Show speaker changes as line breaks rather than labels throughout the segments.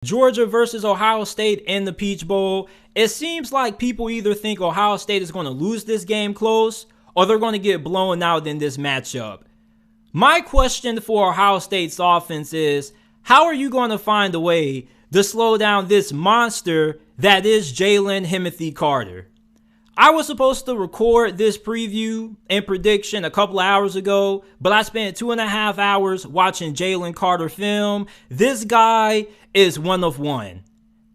Georgia versus Ohio State in the Peach Bowl. It seems like people either think Ohio State is going to lose this game close or they're going to get blown out in this matchup. My question for Ohio State's offense is, how are you going to find a way to slow down this monster that is Jalen Carter? I was supposed to record this preview and prediction a couple of hours ago, but I spent 2.5 hours watching Jalen Carter film. This guy is one of one.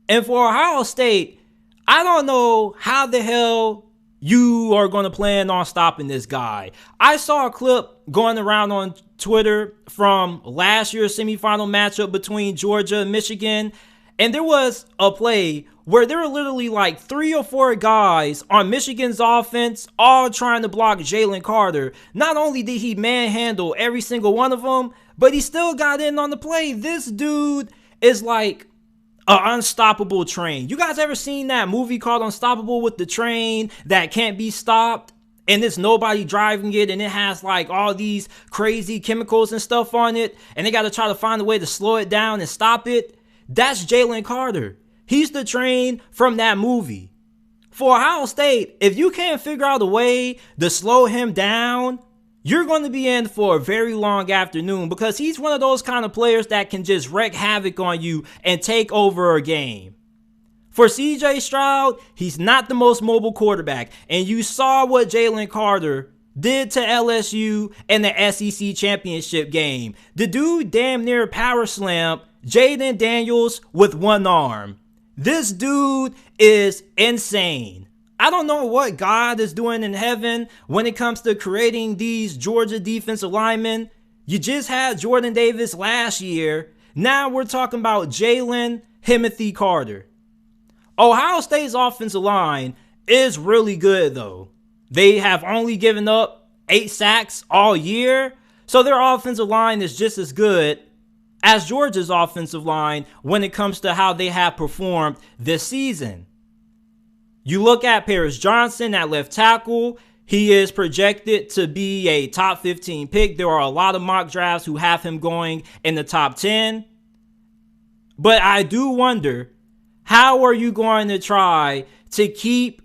And for Ohio State, I don't know how the hell you are going to plan on stopping this guy. I saw a clip going around on Twitter from last year's semifinal matchup between Georgia and Michigan, and there was a play where there were literally like 3 or 4 guys on Michigan's offense all trying to block Jalen Carter. Not only did he manhandle every single one of them, but he still got in on the play. This dude is like an unstoppable train. You guys ever seen that movie called Unstoppable with the train that can't be stopped? And there's nobody driving it, and it has like all these crazy chemicals and stuff on it, and they got to try to find a way to slow it down and stop it. That's Jalen Carter. He's the train from that movie. For Ohio State, if you can't figure out a way to slow him down, you're going to be in for a very long afternoon, because he's one of those kind of players that can just wreak havoc on you and take over a game. For CJ Stroud, he's not the most mobile quarterback, and you saw what Jalen Carter did to LSU in the SEC championship game. The dude damn near power slammed Jaden Daniels with one arm. This dude is insane. I don't know what God is doing in heaven when it comes to creating these Georgia defensive linemen. You just had Jordan Davis last year. Now we're talking about Jalen Carter. Ohio State's offensive line is really good, though. They have only given up 8 sacks all year, so their offensive line is just as good as Georgia's offensive line when it comes to how they have performed this season. You look at Paris Johnson at left tackle. He is projected to be a top 15 pick. There are a lot of mock drafts who have him going in the top 10. But I do wonder, how are you going to try to keep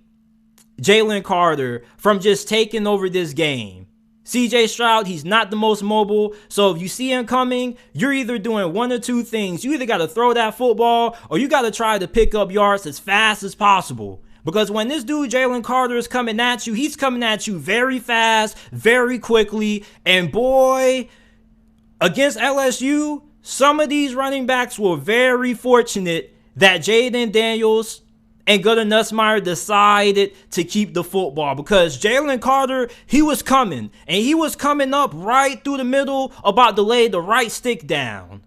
Jalen Carter from just taking over this game? CJ Stroud, he's not the most mobile, so if you see him coming, you're either doing one or two things. You either got to throw that football, or you got to try to pick up yards as fast as possible. Because when this dude Jalen Carter is coming at you, he's coming at you very fast, very quickly, and boy, against LSU, some of these running backs were very fortunate that Jaden Daniels and Gunnar Nussmeier decided to keep the football, because Jalen Carter, he was coming, and he was coming up right through the middle, about to lay the right stick down.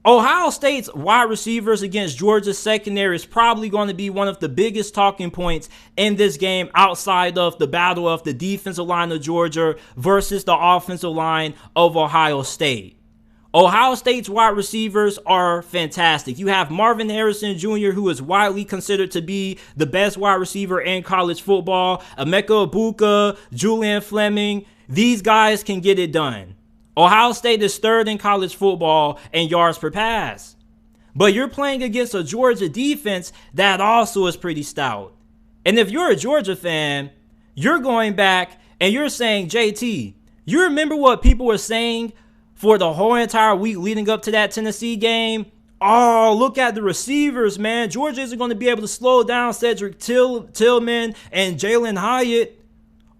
Ohio State's wide receivers against Georgia's secondary is probably going to be one of the biggest talking points in this game, outside of the battle of the defensive line of Georgia versus the offensive line of Ohio State. Ohio State's wide receivers are fantastic. You have Marvin Harrison Jr., who is widely considered to be the best wide receiver in college football. Emeka Egbuka, Julian Fleming, these guys can get it done. Ohio State is third in college football in yards per pass. But you're playing against a Georgia defense that also is pretty stout. And if you're a Georgia fan, you're going back and you're saying, JT, you remember what people were saying for the whole entire week leading up to that Tennessee game? Oh, look at the receivers, man. Georgia isn't going to be able to slow down Cedric Tillman and Jalen Hyatt.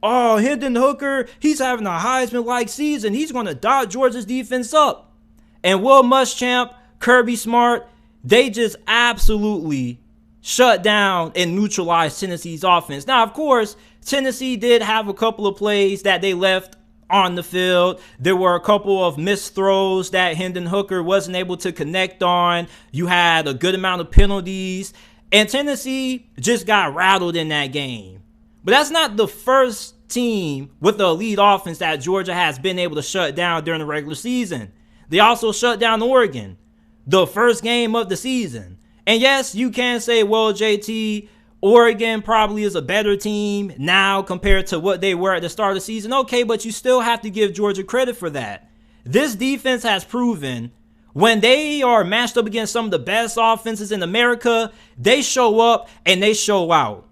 Oh, Hendon Hooker, he's having a Heisman-like season. He's going to dot Georgia's defense up. And Will Muschamp, Kirby Smart, they just absolutely shut down and neutralized Tennessee's offense. Now, of course, Tennessee did have a couple of plays that they left on the field. There were a couple of missed throws that Hendon Hooker wasn't able to connect on. You had a good amount of penalties, and Tennessee just got rattled in that game. But that's not the first team with the elite offense that Georgia has been able to shut down during the regular season. They also shut down Oregon, the first game of the season. And yes, you can say, well, JT, Oregon probably is a better team now compared to what they were at the start of the season. Okay, but you still have to give Georgia credit for that. This defense has proven when they are matched up against some of the best offenses in America, they show up and they show out.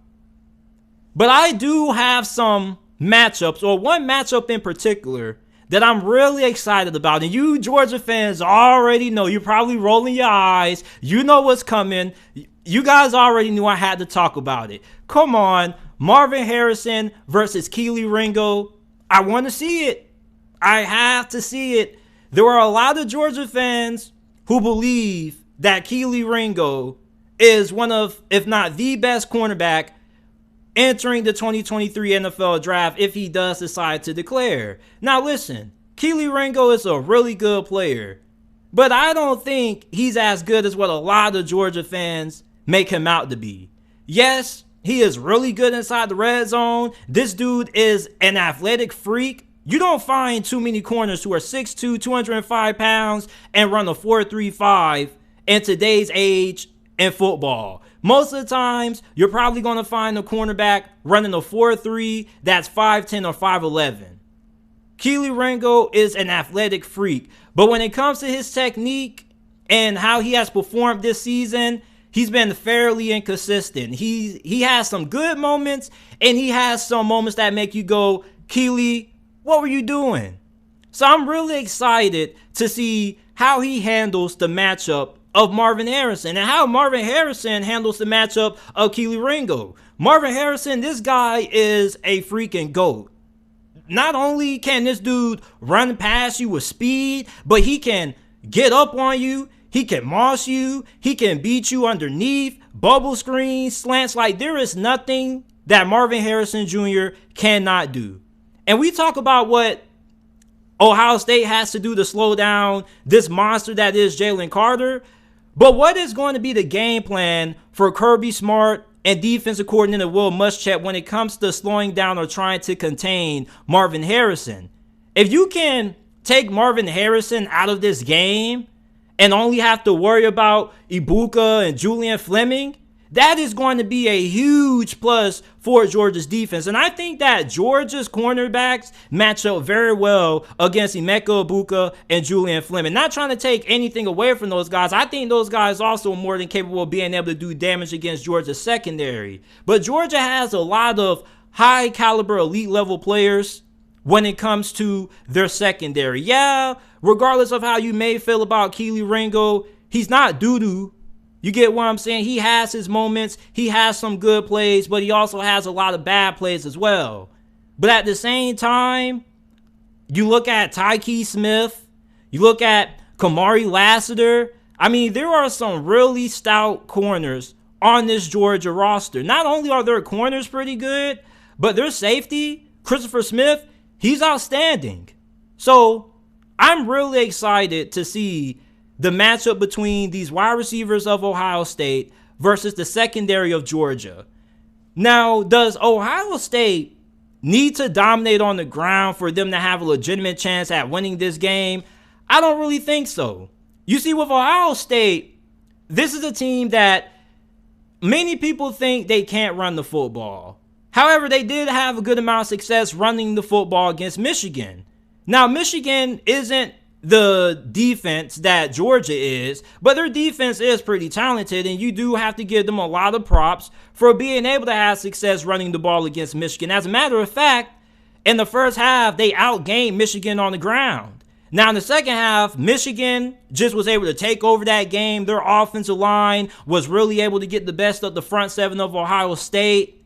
But I do have some matchups, or one matchup in particular, that I'm really excited about. And you Georgia fans already know. You're probably rolling your eyes. You know what's coming. You guys already knew I had to talk about it. Come on. Marvin Harrison versus Kelee Ringo. I want to see it. I have to see it. There are a lot of Georgia fans who believe that Kelee Ringo is one of, if not the best cornerback entering the 2023 NFL draft if he does decide to declare. Now listen, Kelee Ringo is a really good player, but I don't think he's as good as what a lot of Georgia fans make him out to be. Yes, he is really good inside the red zone. This dude is an athletic freak. You don't find too many corners who are 6'2", 205 pounds and run a 4.35 in today's age in football. Most of the times, you're probably going to find a cornerback running a 4.3 that's 5'10 or 5'11. Kelee Ringo is an athletic freak, but when it comes to his technique and how he has performed this season, he's been fairly inconsistent. He has some good moments, and he has some moments that make you go, Kelee, what were you doing? So I'm really excited to see how he handles the matchup of Marvin Harrison and how Marvin Harrison handles the matchup of Kelee Ringo. Marvin Harrison, this guy is a freaking GOAT. Not only can this dude run past you with speed, but he can get up on you, he can moss you, he can beat you underneath, bubble screens, slants. Like, there is nothing that Marvin Harrison Jr. cannot do. And we talk about what Ohio State has to do to slow down this monster that is Jalen Carter. But what is going to be the game plan for Kirby Smart and defensive coordinator Will Muschamp when it comes to slowing down or trying to contain Marvin Harrison? If you can take Marvin Harrison out of this game and only have to worry about Ibuka and Julian Fleming, that is going to be a huge plus for Georgia's defense. And I think that Georgia's cornerbacks match up very well against Emeka Ibuka and Julian Fleming. Not trying to take anything away from those guys. I think those guys also are more than capable of being able to do damage against Georgia's secondary. But Georgia has a lot of high caliber elite level players when it comes to their secondary. Yeah, regardless of how you may feel about Kelee Ringo, he's not doo-doo. You get what I'm saying? He has his moments. He has some good plays, but he also has a lot of bad plays as well. But at the same time, you look at Tyke Smith, you look at Kamari Lassiter. I mean, there are some really stout corners on this Georgia roster. Not only are their corners pretty good, but their safety, Christopher Smith, he's outstanding. So I'm really excited to see the matchup between these wide receivers of Ohio State versus the secondary of Georgia. Now, does Ohio State need to dominate on the ground for them to have a legitimate chance at winning this game? I don't really think so. You see, with Ohio State, this is a team that many people think they can't run the football. However, they did have a good amount of success running the football against Michigan. Now, Michigan isn't the defense that Georgia is, but their defense is pretty talented, and you do have to give them a lot of props for being able to have success running the ball against Michigan. As a matter of fact, in the first half, they outgained Michigan on the ground. Now, in the second half, Michigan just was able to take over that game. Their offensive line was really able to get the best of the front seven of Ohio State.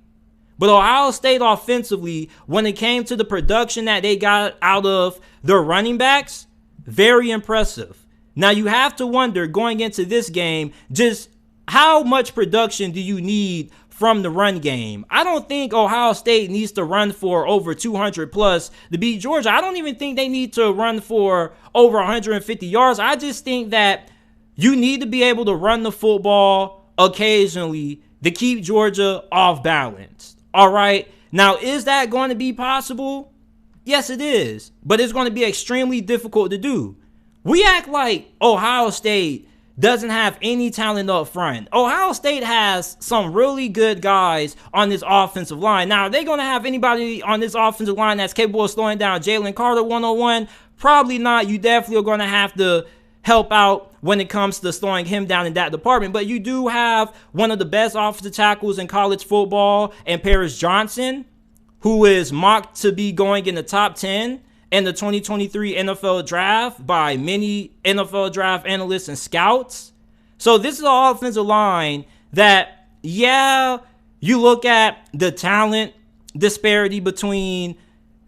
But Ohio State offensively, when it came to the production that they got out of their running backs, very impressive. Now, you have to wonder going into this game, just how much production do you need from the run game? I don't think Ohio State needs to run for over 200 plus to beat Georgia. I don't even think they need to run for over 150 yards. I just think that you need to be able to run the football occasionally to keep Georgia off balance. All right. Now, is that going to be possible? Yes, it is, but it's going to be extremely difficult to do. We act like Ohio State doesn't have any talent up front. Ohio State has some really good guys on this offensive line. Now, are they going to have anybody on this offensive line that's capable of slowing down Jalen Carter 101? Probably not. You definitely are going to have to help out when it comes to slowing him down in that department. But you do have one of the best offensive tackles in college football, and Paris Johnson, who is mocked to be going in the top 10 in the 2023 NFL draft by many NFL draft analysts and scouts. So this is an offensive line that, yeah, you look at the talent disparity between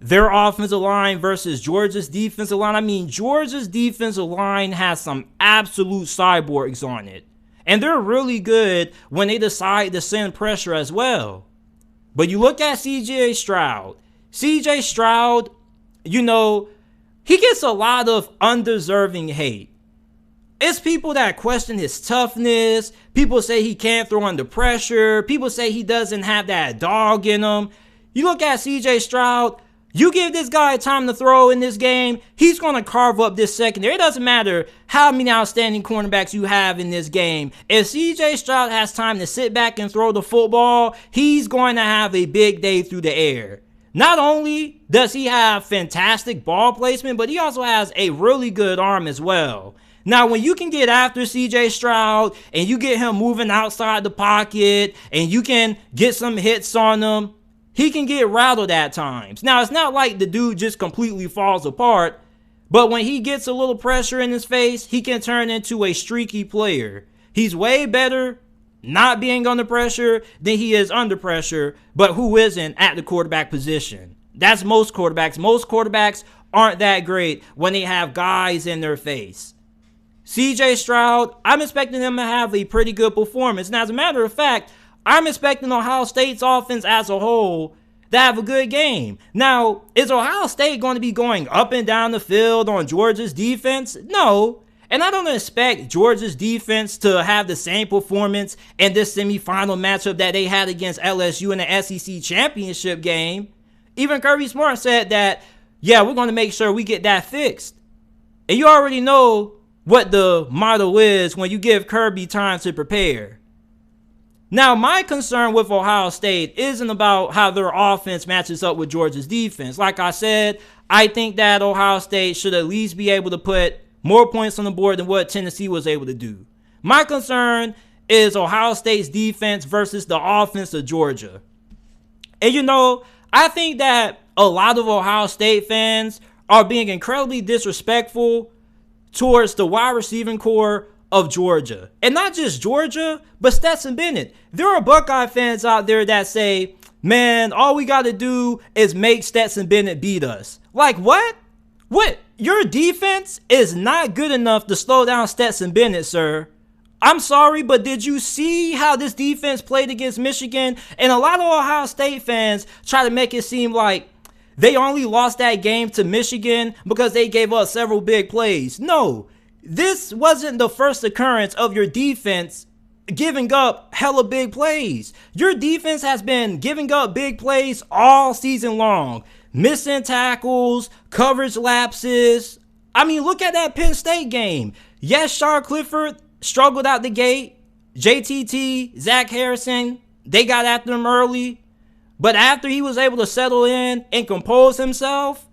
their offensive line versus Georgia's defensive line. I mean, Georgia's defensive line has some absolute cyborgs on it. And they're really good when they decide to send pressure as well. But you look at CJ Stroud. CJ Stroud, you know, he gets a lot of undeserving hate. It's people that question his toughness. People say he can't throw under pressure. People say he doesn't have that dog in him. You look at CJ Stroud, you give this guy time to throw in this game, he's going to carve up this secondary. It doesn't matter how many outstanding cornerbacks you have in this game. If CJ Stroud has time to sit back and throw the football, he's going to have a big day through the air. Not only does he have fantastic ball placement, but he also has a really good arm as well. Now, when you can get after CJ Stroud and you get him moving outside the pocket and you can get some hits on him, he can get rattled at times. Now, it's not like the dude just completely falls apart, but when he gets a little pressure in his face, he can turn into a streaky player. He's way better not being under pressure than he is under pressure, but who isn't at the quarterback position? That's most quarterbacks. Most quarterbacks aren't that great when they have guys in their face. CJ Stroud, I'm expecting him to have a pretty good performance. Now, as a matter of fact, I'm expecting Ohio State's offense as a whole to have a good game. Now, is Ohio State going to be going up and down the field on Georgia's defense? No. And I don't expect Georgia's defense to have the same performance in this semifinal matchup that they had against LSU in the SEC championship game. Even Kirby Smart said that, yeah, we're going to make sure we get that fixed. And you already know what the motto is when you give Kirby time to prepare. Now, my concern with Ohio State isn't about how their offense matches up with Georgia's defense. Like I said, I think that Ohio State should at least be able to put more points on the board than what Tennessee was able to do. My concern is Ohio State's defense versus the offense of Georgia. And you know, I think that a lot of Ohio State fans are being incredibly disrespectful towards the wide receiving core of Georgia. And not just Georgia, but Stetson Bennett. There are Buckeye fans out there that say, man, all we got to do is make Stetson Bennett beat us. Like, what? What? Your defense is not good enough to slow down Stetson Bennett, sir. I'm sorry, but did you see how this defense played against Michigan? And a lot of Ohio State fans try to make it seem like they only lost that game to Michigan because they gave up several big plays. No, this wasn't the first occurrence of your defense giving up hella big plays. Your defense has been giving up big plays all season long. Missing tackles, coverage lapses. I mean, look at that Penn State game. Yes, Sean Clifford struggled out the gate. JTT, Zach Harrison, they got after him early. But after he was able to settle in and compose himself,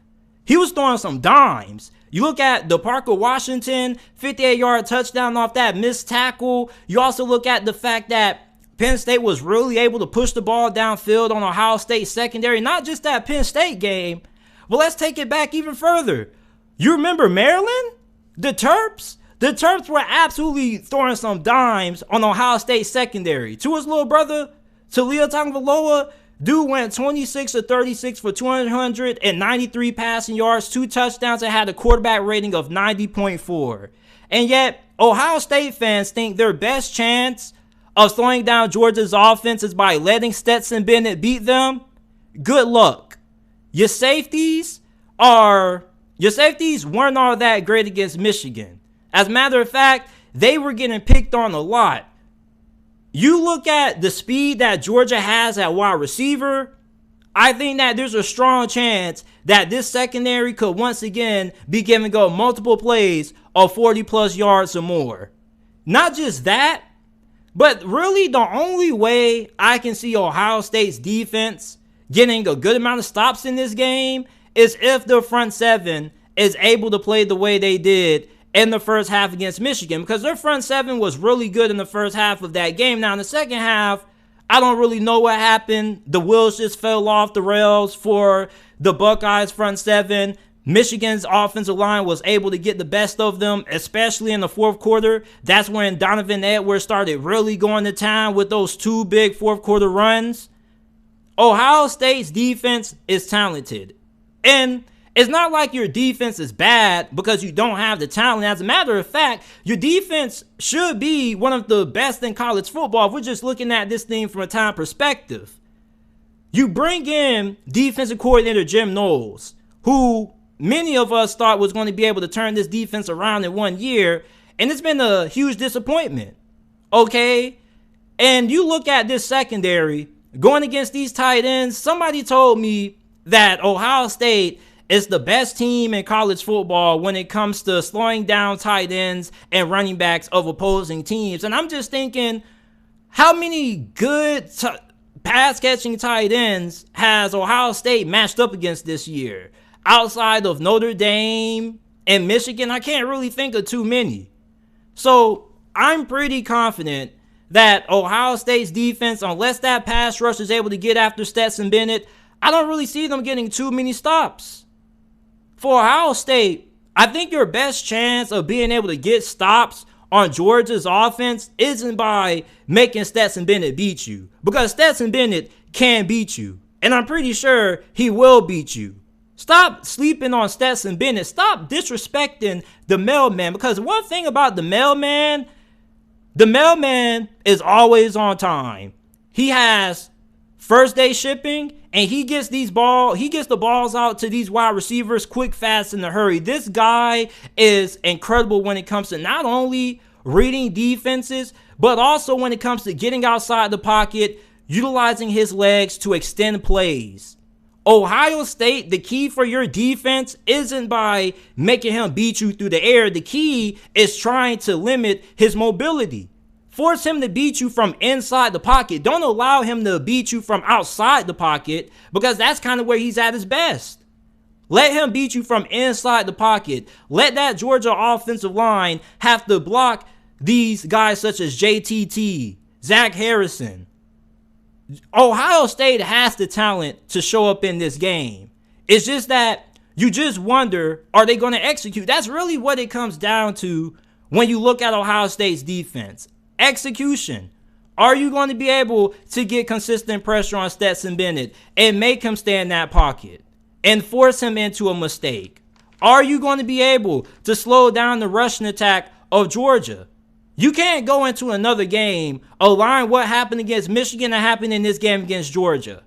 he was throwing some dimes. You look at the Parker Washington 58-yard touchdown off that missed tackle. You also look at the fact that Penn State was really able to push the ball downfield on Ohio State secondary. Not just that Penn State game, but let's take it back even further. You remember Maryland? The Terps? The Terps were absolutely throwing some dimes on Ohio State secondary. To his little brother, Talia Tagovailoa, dude went 26 of 36 for 293 passing yards, 2 touchdowns, and had a quarterback rating of 90.4. And yet, Ohio State fans think their best chance of slowing down Georgia's offense is by letting Stetson Bennett beat them. Good luck. Your safeties weren't all that great against Michigan. As a matter of fact, they were getting picked on a lot. You look at the speed that Georgia has at wide receiver, I think that there's a strong chance that this secondary could once again be giving up multiple plays of 40-plus yards or more. Not just that, but really the only way I can see Ohio State's defense getting a good amount of stops in this game is if the front seven is able to play the way they did in the first half against Michigan, because their front seven was really good in the first half of that game. Now, in the second half, I don't really know what happened. The wheels just fell off the rails for the Buckeyes front seven. Michigan's offensive line was able to get the best of them, especially in the fourth quarter. That's when Donovan Edwards started really going to town with those two big fourth quarter runs. Ohio State's defense is talented. And it's not like your defense is bad because you don't have the talent. As a matter of fact, your defense should be one of the best in college football if we're just looking at this thing from a time perspective. You bring in defensive coordinator Jim Knowles, who many of us thought was going to be able to turn this defense around in 1 year, and it's been a huge disappointment. Okay? And you look at this secondary, going against these tight ends, somebody told me that Ohio State is the best team in college football when it comes to slowing down tight ends and running backs of opposing teams. And I'm just thinking, how many good pass-catching tight ends has Ohio State matched up against this year? Outside of Notre Dame and Michigan, I can't really think of too many. So I'm pretty confident that Ohio State's defense, unless that pass rush is able to get after Stetson Bennett, I don't really see them getting too many stops. For Ohio State, I think your best chance of being able to get stops on Georgia's offense isn't by making Stetson Bennett beat you, because Stetson Bennett can beat you, and I'm pretty sure he will beat you. Stop sleeping on Stetson Bennett. Stop disrespecting the mailman, because one thing about the mailman is always on time. He has first day shipping, and he gets the balls out to these wide receivers quick, fast, in a hurry. This guy is incredible when it comes to not only reading defenses, but also when it comes to getting outside the pocket, utilizing his legs to extend plays. Ohio State, the key for your defense isn't by making him beat you through the air. The key is trying to limit his mobility. Force him to beat you from inside the pocket. Don't allow him to beat you from outside the pocket, because that's kind of where he's at his best. Let him beat you from inside the pocket. Let that Georgia offensive line have to block these guys such as JTT, Zach Harrison. Ohio State has the talent to show up in this game. It's just that you just wonder, are they going to execute? That's really what it comes down to when you look at Ohio State's defense. Execution. Are you going to be able to get consistent pressure on Stetson Bennett and make him stay in that pocket and force him into a mistake? Are you going to be able to slow down the rushing attack of Georgia? You can't go into another game align what happened against Michigan and happened in this game against Georgia.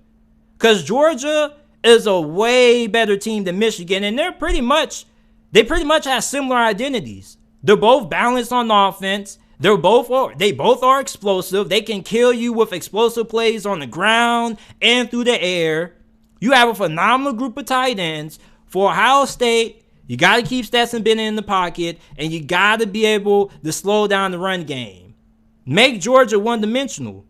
Because Georgia is a way better team than Michigan, and they pretty much have similar identities. They're both balanced on offense. They both are explosive. They can kill you with explosive plays on the ground and through the air. You have a phenomenal group of tight ends. For Ohio State, you got to keep Stetson Bennett in the pocket, and you got to be able to slow down the run game. Make Georgia one-dimensional.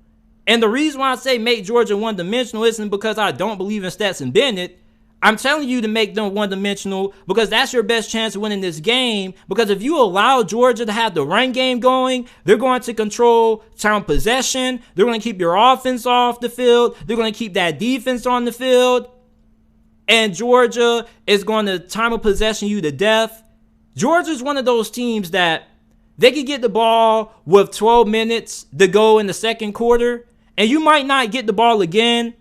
And the reason why I say make Georgia one-dimensional isn't because I don't believe in Stetson Bennett. I'm telling you to make them one-dimensional because that's your best chance of winning this game. Because if you allow Georgia to have the run game going, they're going to control time possession. They're going to keep your offense off the field. They're going to keep that defense on the field. And Georgia is going to time of possession you to death. Georgia's one of those teams that they could get the ball with 12 minutes to go in the second quarter, and you might not get the ball again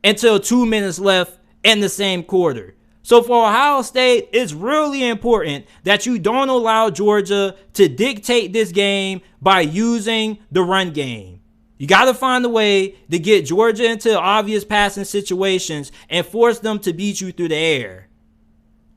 until 2 minutes left in the same quarter. So for Ohio State, it's really important that you don't allow Georgia to dictate this game by using the run game. You got to find a way to get Georgia into obvious passing situations and force them to beat you through the air.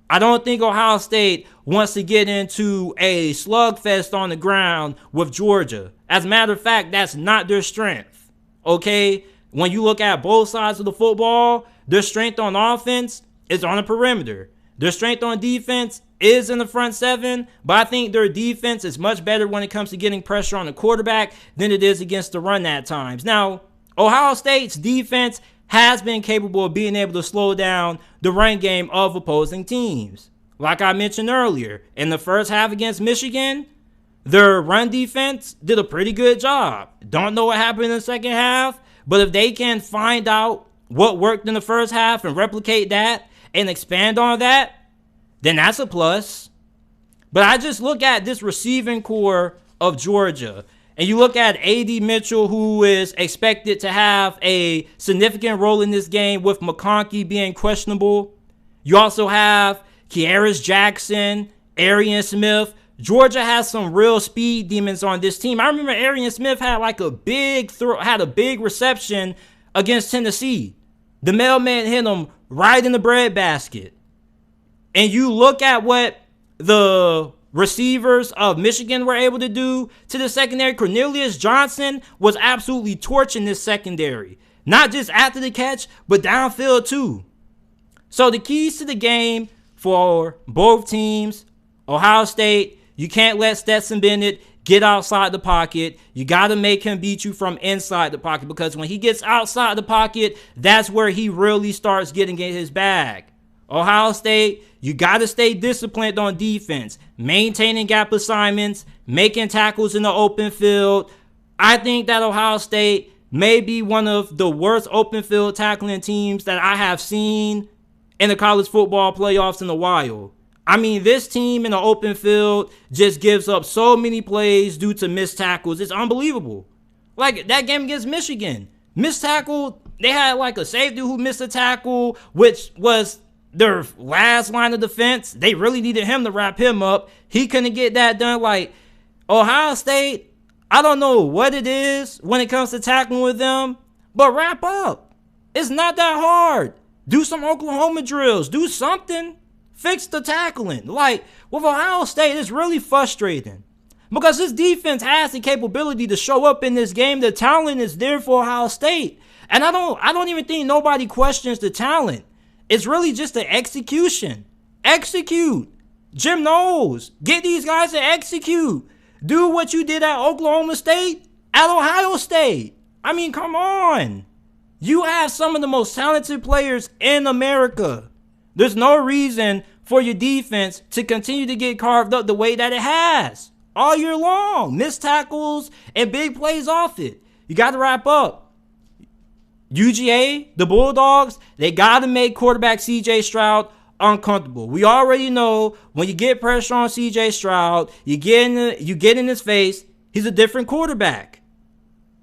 I don't think Ohio State wants to get into a slugfest on the ground with Georgia. As a matter of fact, that's not their strength. Okay? When you look at both sides of the football, their strength on offense is on the perimeter. Their strength on defense is in the front seven, but I think their defense is much better when it comes to getting pressure on the quarterback than it is against the run at times. Now, Ohio State's defense has been capable of being able to slow down the run game of opposing teams. Like I mentioned earlier, in the first half against Michigan, their run defense did a pretty good job. Don't know what happened in the second half, but if they can find out what worked in the first half and replicate that and expand on that, then that's a plus. But I just look at this receiving core of Georgia, and you look at A.D. Mitchell, who is expected to have a significant role in this game with McConkey being questionable. You also have Kearis Jackson, Arian Smith. Georgia has some real speed demons on this team. I remember Arian Smith had like a big reception against Tennessee. The mailman hit him right in the breadbasket. And you look at what the receivers of Michigan were able to do to the secondary. Cornelius Johnson was absolutely torching this secondary. Not just after the catch, but downfield too. So the keys to the game for both teams, Ohio State, you can't let Stetson Bennett get outside the pocket. You got to make him beat you from inside the pocket, because when he gets outside the pocket, that's where he really starts getting in his bag. Ohio State, you got to stay disciplined on defense, maintaining gap assignments, making tackles in the open field. I think that Ohio State may be one of the worst open field tackling teams that I have seen in the college football playoffs in a while. I mean, this team in the open field just gives up so many plays due to missed tackles. It's unbelievable. Like that game against Michigan, missed tackle. They had like a safety who missed a tackle, which was their last line of defense. They really needed him to wrap him up. He couldn't get that done. Like Ohio State, I don't know what it is when it comes to tackling with them, but wrap up. It's not that hard. Do some Oklahoma drills. Do something. Fix the tackling. Like, with Ohio State, it's really frustrating. Because this defense has the capability to show up in this game. The talent is there for Ohio State. And I don't even think nobody questions the talent. It's really just the execution. Execute. Jim knows. Get these guys to execute. Do what you did at Oklahoma State, at Ohio State. I mean, come on. You have some of the most talented players in America. There's no reason for your defense to continue to get carved up the way that it has all year long. Missed tackles and big plays off it. You got to wrap up. UGA, the Bulldogs, they got to make quarterback CJ Stroud uncomfortable. We already know when you get pressure on CJ Stroud, you get in his face, he's a different quarterback.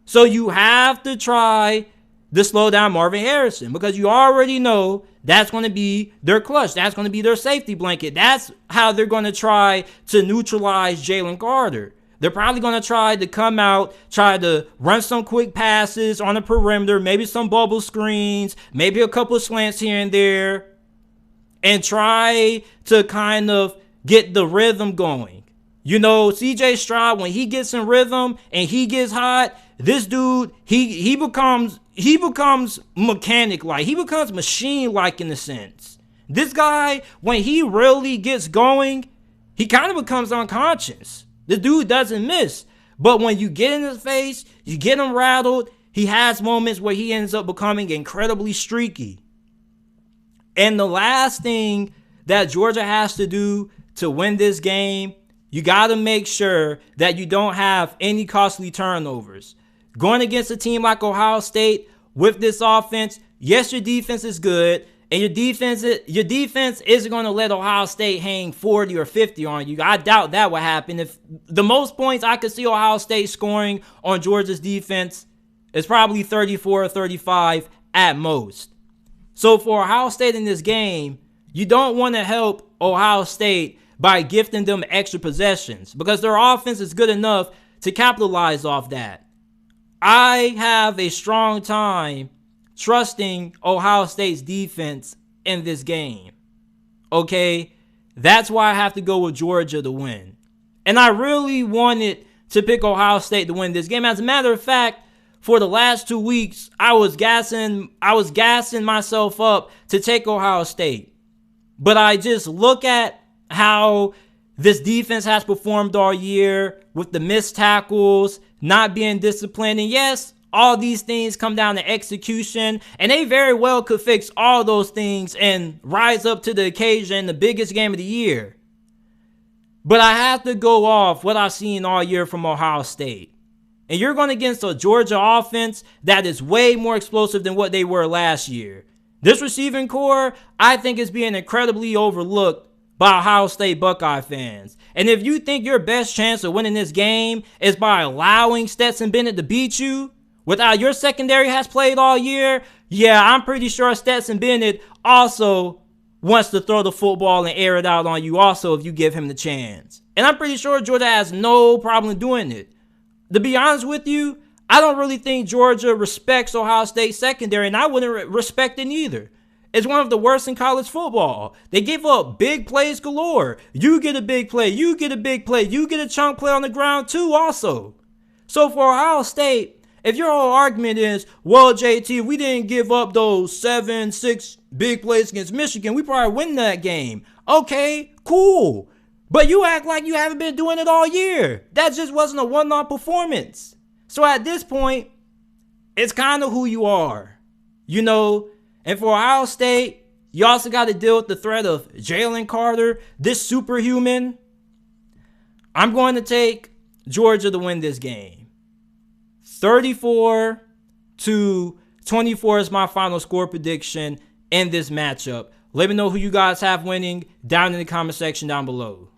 So you have to try to slow down Marvin Harrison, because you already know that's going to be their clutch. That's going to be their safety blanket. That's how they're going to try to neutralize Jalen Carter. They're probably going to try to come out, try to run some quick passes on the perimeter, maybe some bubble screens, maybe a couple of slants here and there, and try to kind of get the rhythm going. You know, CJ Stroud, when he gets in rhythm and he gets hot, this dude, he becomes mechanic-like. He becomes machine-like in a sense. This guy, when he really gets going, he kind of becomes unconscious. The dude doesn't miss. But when you get in his face, you get him rattled, he has moments where he ends up becoming incredibly streaky. And the last thing that Georgia has to do to win this game, you got to make sure that you don't have any costly turnovers. Going against a team like Ohio State with this offense, yes, your defense is good, and your defense isn't going to let Ohio State hang 40 or 50 on you. I doubt that would happen. If the most points I could see Ohio State scoring on Georgia's defense is probably 34 or 35 at most. So for Ohio State in this game, you don't want to help Ohio State by gifting them extra possessions, because their offense is good enough to capitalize off that. I have a strong time trusting Ohio State's defense in this game. Okay? That's why I have to go with Georgia to win. And I really wanted to pick Ohio State to win this game. As a matter of fact, for the last 2 weeks, I was gassing myself up to take Ohio State. But I just look at how this defense has performed all year with the missed tackles, not being disciplined. And yes, all these things come down to execution, and they very well could fix all those things and rise up to the occasion, the biggest game of the year. But I have to go off what I've seen all year from Ohio State. And you're going against a Georgia offense that is way more explosive than what they were last year. This receiving core, I think, is being incredibly overlooked by Ohio State Buckeye fans. And if you think your best chance of winning this game is by allowing Stetson Bennett to beat you without your secondary has played all year, yeah, I'm pretty sure Stetson Bennett also wants to throw the football and air it out on you also if you give him the chance. And I'm pretty sure Georgia has no problem doing it. To be honest with you, I don't really think Georgia respects Ohio State secondary, and I wouldn't respect it either. It's one of the worst in college football. They give up big plays galore. You get a big play, you get a big play, you get a chunk play on the ground too also. So for Ohio State, if your whole argument is, well, JT, we didn't give up those 7-6 big plays against Michigan, we probably win that game. Okay, cool. But you act like you haven't been doing it all year. That just wasn't a one-off performance. So at this point, it's kind of who you are, you know. And for Ohio State, you also got to deal with the threat of Jalen Carter, this superhuman. I'm going to take Georgia to win this game. 34-24 is my final score prediction in this matchup. Let me know who you guys have winning down in the comment section down below.